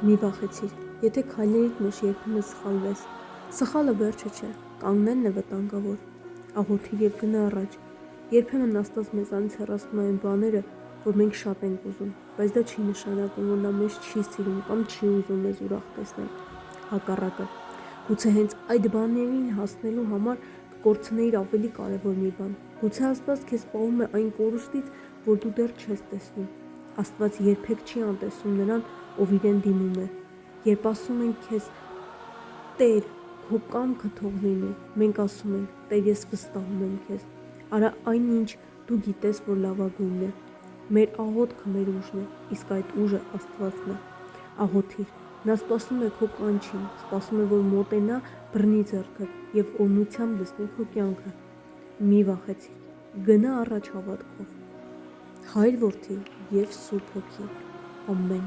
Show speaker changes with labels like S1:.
S1: Մի վախեցիր, եթե քայլերիդ մեջ երբեմն սխալվես, սխալը վերջը չէ, կանգնելն է վտանգավոր, աղոթիր և գնա առաջ, երբեմն Աստված մեզանից հեռացնում է այն բաները, որ մենք շատ ենք ուզում, բայց դա չի նշանակում, որ նա մեզ չի սիրում կամ չի ուզում մեզ ուրախ տեսնել, հակառակը, գուցե հենց այդ բաներին հասնելու համար կկորցնեիր ավելի կարևոր մի բան, գուցե Աստված քեզ պահում է այն կորուստից, որ դու դեռ չես տեսնում, Աստված երբեք չի անտեսում նրան, ով իրեն դիմում է, երբ ասում ենք քեզ Տեր, քո կամքը թող լինի, մենք ասում ենք Տեր, ես վստահում եմ քեզ, արա այն ինչ դու գիտես, որ լավագույնն է, մեր աղոթքը մեր ուժն է, իսկ այդ ուժը Աստվածն է, աղոթիր, նա սպասում է քո կանչին, սպասում է, որ մոտենա, բռնի ձեռքդ և օրհնությամբ լցնի քո կյանքը, մի վախեցիր, գնա առաջ հավատքով, Հայր Որդի և Սուրբ Հոգի, ամեն